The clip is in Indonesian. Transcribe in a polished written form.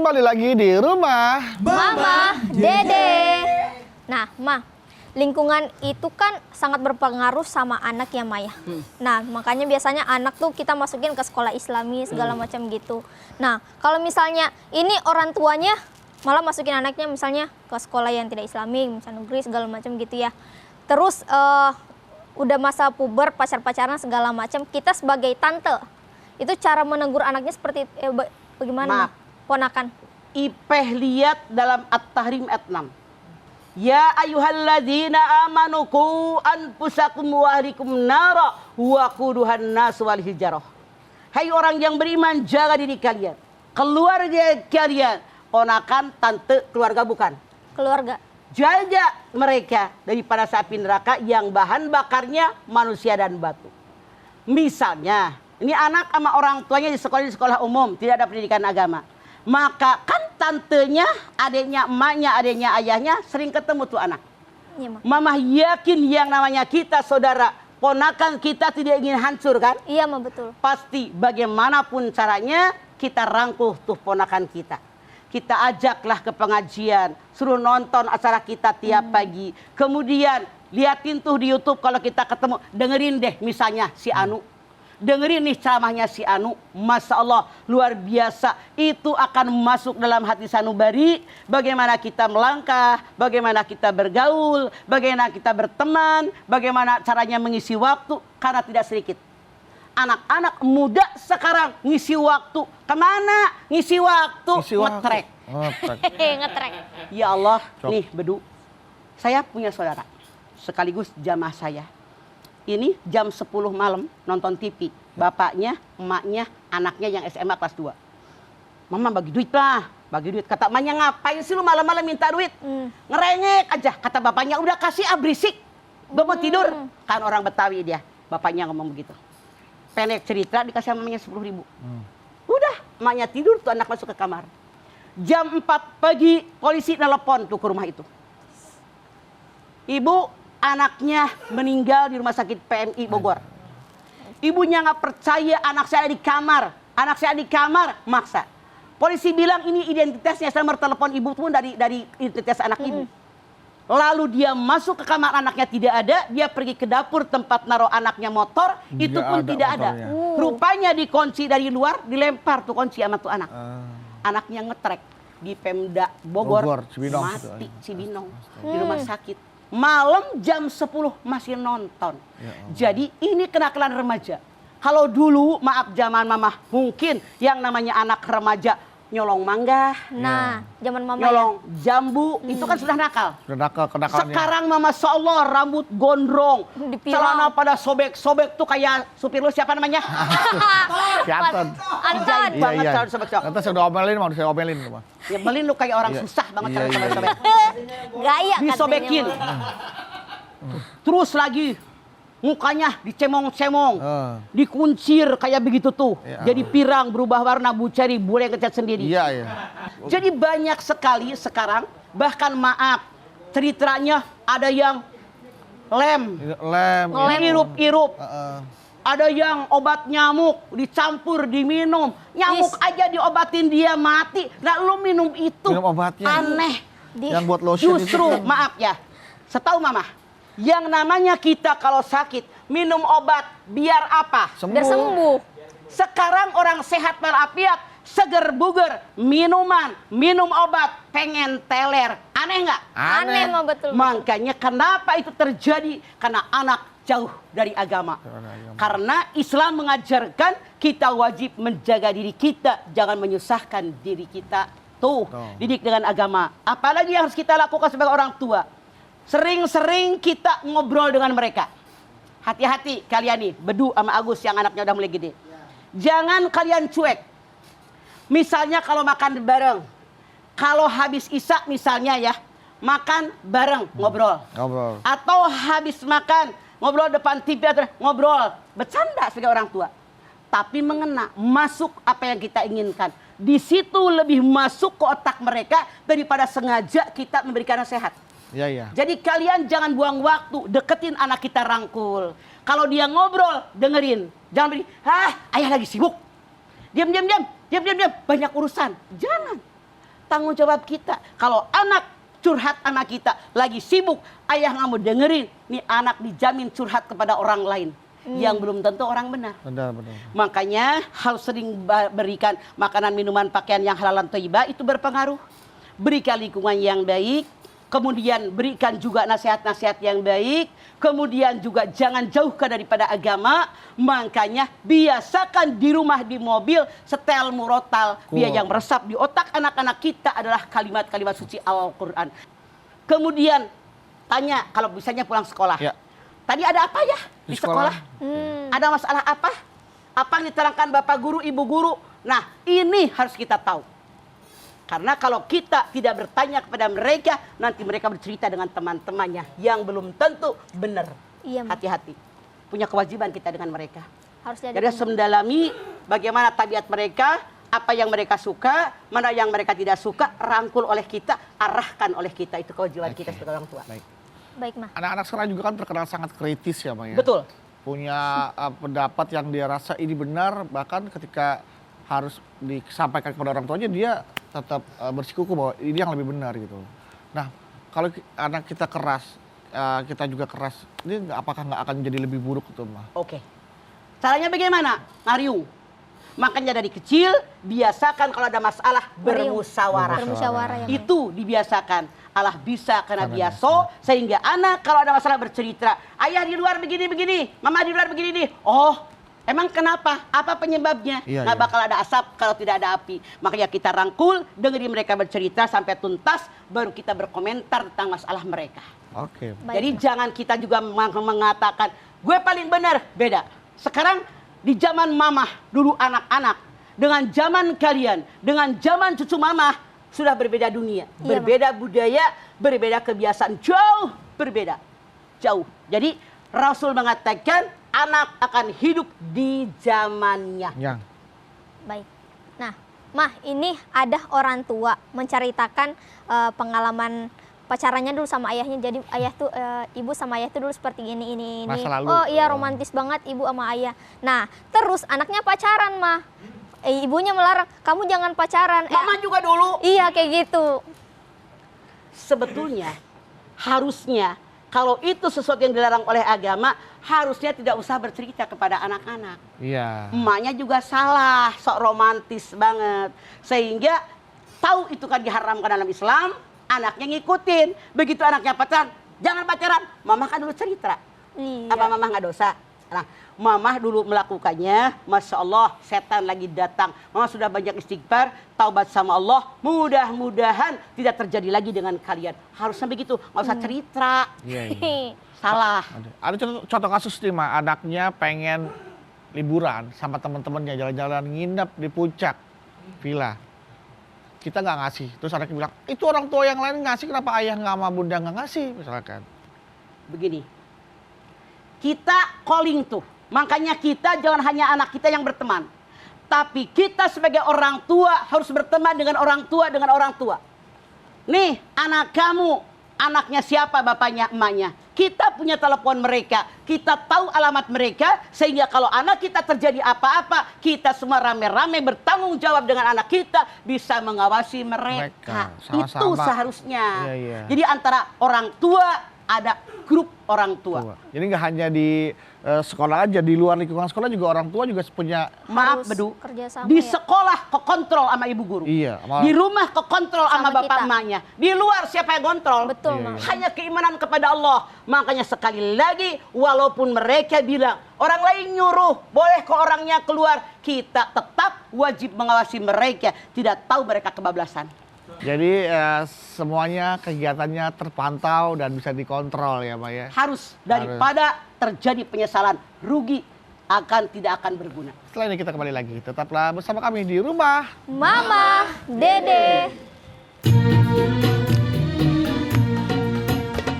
kembali lagi di rumah Mama Dede. Nah, Ma, lingkungan itu kan sangat berpengaruh sama anak ya, Maya. Nah, makanya biasanya anak tuh kita masukin ke sekolah Islami segala macam gitu. Nah, kalau misalnya ini orang tuanya malah masukin anaknya misalnya ke sekolah yang tidak Islami, misalnya negeri segala macam gitu ya. Terus udah masa puber, pacar-pacaran segala macam, kita sebagai tante itu cara menegur anaknya seperti bagaimana? Maaf. Ponakan. Ipeh lihat dalam At-Tahrim ayat 6. Ya ayyuhalladzina amanu qu anfusakum wa ahlikum nara wa quduhan nas wal hijarah. Hai orang yang beriman, jaga diri kalian, keluarga kalian, ponakan, tante, keluarga bukan. Keluarga. Jaga mereka daripada api neraka yang bahan bakarnya manusia dan batu. Misalnya, ini anak sama orang tuanya di sekolah umum, tidak ada pendidikan agama. Maka kan tantenya, adiknya, emaknya, adiknya, ayahnya sering ketemu tuh anak. Iya, Ma. Mama yakin yang namanya kita saudara, ponakan kita tidak ingin hancur kan? Iya, Ma, betul. Pasti bagaimanapun caranya kita rangkuh tuh ponakan kita. Kita ajaklah ke pengajian, suruh nonton acara kita tiap pagi. Kemudian liatin tuh di YouTube kalau kita ketemu, dengerin deh misalnya si Anu. Dengerin nih ceramahnya si Anu, Masya Allah luar biasa. Itu akan masuk dalam hati sanubari. Bagaimana kita melangkah, bagaimana kita bergaul, bagaimana kita berteman, bagaimana caranya mengisi waktu. Karena tidak sedikit anak-anak muda sekarang ngisi waktu kemana? Ngisi waktu ngetrek. Ngetrek. Ya Allah, nih Bedu, saya punya saudara sekaligus jamaah saya. Ini jam 10 malam nonton TV. Bapaknya, emaknya, anaknya yang SMA kelas 2. Mama bagi duit lah, bagi duit. Kata emaknya, ngapain sih lu malam-malam minta duit? Ngerengek aja. Kata bapaknya, udah kasih berisik. Gue mau tidur. Kan orang Betawi dia. Bapaknya ngomong begitu. Pendek cerita dikasih mamanya 10.000. Udah, emaknya tidur tuh anak masuk ke kamar. Jam 4 pagi polisi nelpon tuh ke rumah itu. Ibu, anaknya meninggal di rumah sakit PMI Bogor. Ibunya nggak percaya anak saya di kamar. Anak saya di kamar, maksa. Polisi bilang ini identitasnya, saya nomor telepon ibu pun dari identitas anak ibu. Lalu dia masuk ke kamar, anaknya tidak ada. Dia pergi ke dapur tempat naruh anaknya motor, itu pun tidak ada. Rupanya dikunci dari luar, dilempar tuh kunci sama tuh anak. Anaknya ngetrek di Pemda Bogor, mati Cibinong di rumah sakit. Malam jam 10 masih nonton. Jadi ini kenakalan remaja. Kalau dulu, maaf zaman mama, mungkin yang namanya anak remaja nyolong mangga. Nah, zaman mama nyolong jambu, itu kan sudah nakal. Sudah nakal, kenakalnya. Sekarang mama seolah rambut gondrong, celana pada sobek-sobek tuh kayak supir lu siapa namanya? Siatan. Anton. Banget calon sobek-sobek. Nanti saya udah omelin, mau saya omelin. Ya belin lu kayak orang susah banget calon sobek-sobek. Gaya Disobekin. Terus lagi mukanya dicemong-cemong, dikuncir kayak begitu tuh. Jadi pirang, berubah warna, bucari, boleh ngecat sendiri. Iya. Jadi banyak sekali sekarang, bahkan maaf, ceritanya ada yang lem. Diirup-irup. Ada yang obat nyamuk, dicampur, diminum. Nyamuk aja diobatin dia mati. Nah lu minum itu, minum obatnya. Aneh. Yang buat lotion Justru, itu kan. maaf ya, setahu mama, yang namanya kita kalau sakit minum obat biar apa? Biar sembuh. Sekarang orang sehat walafiat, seger buger, minum obat, pengen teler. Aneh nggak? Aneh, Ma, betul. Makanya kenapa itu terjadi? Karena anak jauh dari agama. Karena Islam mengajarkan kita wajib menjaga diri kita, jangan menyusahkan diri kita. Tuh, didik dengan agama. Apalagi yang harus kita lakukan sebagai orang tua? Sering-sering kita ngobrol dengan mereka. Hati-hati kalian nih, Bedu sama Agus yang anaknya udah mulai gede. Jangan kalian cuek. Misalnya kalau makan bareng. Kalau habis Isya misalnya ya, makan bareng, ngobrol. Atau habis makan, ngobrol depan TV atau ngobrol. Bercanda sebagai orang tua. Tapi mengena, masuk apa yang kita inginkan. Di situ lebih masuk ke otak mereka daripada sengaja kita memberikan nasihat. Iya. Jadi kalian jangan buang waktu, deketin anak kita, rangkul. Kalau dia ngobrol, dengerin. Jangan beri, ayah lagi sibuk. Diam, banyak urusan. Jangan. tanggung jawab kita. Kalau anak curhat anak kita lagi sibuk, ayah nggak mau dengerin, nih anak dijamin curhat kepada orang lain yang belum tentu orang benar. Benar. Makanya harus sering berikan makanan, minuman, pakaian yang halal dan thayyibah, itu berpengaruh. Berikan lingkungan yang baik, kemudian berikan juga nasihat-nasihat yang baik, kemudian juga jangan jauhkan daripada agama. Makanya biasakan di rumah, di mobil, setel murotal. Biar yang meresap di otak anak-anak kita adalah kalimat-kalimat suci Al-Quran. Kemudian tanya kalau misalnya pulang sekolah. Ya. Tadi ada apa ya di sekolah? Ada masalah apa? Apa yang diterangkan Bapak Guru, Ibu Guru? Nah, ini harus kita tahu. Karena kalau kita tidak bertanya kepada mereka, nanti mereka bercerita dengan teman-temannya yang belum tentu benar. Iya, Ma. Hati-hati. Punya kewajiban kita dengan mereka. Harus jadi Jadi harus mendalami bagaimana tabiat mereka, apa yang mereka suka, mana yang mereka tidak suka, rangkul oleh kita, arahkan oleh kita. Itu kewajiban kita sebagai orang tua. Baik, Ma. Anak-anak sekarang juga kan terkenal sangat kritis ya, Ma ya. Betul. Punya pendapat yang dia rasa ini benar, bahkan ketika harus disampaikan kepada orang tuanya dia tetap bersikuku bahwa ini yang lebih benar gitu. Nah, kalau anak kita keras, kita juga keras, ini apakah nggak akan jadi lebih buruk tuh, Ma? Oke. Caranya bagaimana? Ngariung. Makanya dari kecil biasakan kalau ada masalah bermusyawarah. Bermusyawarah ya, Ma. Itu dibiasakan. Allah bisa karena biasa, sehingga anak kalau ada masalah bercerita, ayah di luar begini-begini, mama di luar begini nih. Oh, emang kenapa? Apa penyebabnya? Iya, Nggak iya. bakal ada asap kalau tidak ada api. Makanya kita rangkul, dengerin mereka bercerita sampai tuntas, baru kita berkomentar tentang masalah mereka. Oke. Baik, Jadi Ma. jangan kita juga mengatakan, gue paling benar. Beda. Sekarang di zaman mamah, dulu anak-anak, dengan zaman kalian, dengan zaman cucu mamah, sudah berbeda dunia, Iya, berbeda budaya, berbeda kebiasaan, jauh berbeda. Jauh. Jadi Rasul mengatakan anak akan hidup di zamannya. Yang. Baik. Nah, Mah, ini ada orang tua menceritakan pengalaman pacarannya dulu sama ayahnya. Jadi ayah tuh ibu sama ayah tuh dulu seperti ini. Masa lalu. Oh iya, romantis banget ibu sama ayah. Nah, terus anaknya pacaran, Mah. Ibunya melarang, kamu jangan pacaran. Mama juga dulu. Iya, kayak gitu. Sebetulnya harusnya kalau itu sesuatu yang dilarang oleh agama, harusnya tidak usah bercerita kepada anak-anak. Iya. Emaknya juga salah, sok romantis banget. Sehingga tahu itu kan diharamkan dalam Islam, anaknya ngikutin. Begitu anaknya pacaran, jangan pacaran. Mama kan dulu cerita. Iya. Apa mama nggak dosa? Nah, mama dulu melakukannya, Masya Allah, setan lagi datang. Mama sudah banyak istighfar, taubat sama Allah. Mudah-mudahan tidak terjadi lagi dengan kalian. Harusnya begitu, nggak usah cerita. Iya. Salah. Ada contoh kasus nih, Ma, anaknya pengen liburan sama teman-temannya jalan-jalan nginep di puncak villa. Kita nggak ngasih, terus anaknya bilang, itu orang tua yang lain ngasih, kenapa ayah nggak sama bunda nggak ngasih, misalkan. Begini, kita calling tuh. Makanya kita jangan hanya anak kita yang berteman. Tapi kita sebagai orang tua harus berteman dengan orang tua. Nih anak kamu, anaknya siapa bapaknya, emaknya. Kita punya telepon mereka, kita tahu alamat mereka. Sehingga kalau anak kita terjadi apa-apa, kita semua rame-rame bertanggung jawab dengan anak kita. Bisa mengawasi mereka. Sama-sama. Itu seharusnya. Iya, iya. Jadi antara orang tua, ada grup orang tua. Jadi nggak hanya di sekolah aja, di luar lingkungan sekolah juga orang tua juga punya. Maaf Harus Bedu, kerjasama di ya. sekolah kekontrol sama ibu guru. Iya. Di rumah kekontrol sama Sama bapak kita. emaknya. Di luar siapa yang kontrol? Betul, Iya, Mah. iya. Hanya keimanan kepada Allah. Makanya sekali lagi, walaupun mereka bilang orang lain nyuruh, boleh kok orangnya keluar, kita tetap wajib mengawasi mereka. Tidak tahu mereka kebablasan. Jadi semuanya kegiatannya terpantau dan bisa dikontrol ya, Mbak ya. Harus, daripada terjadi penyesalan, rugi tidak akan berguna. Setelah ini kita kembali lagi, tetaplah bersama kami di rumah. Mama, Dede.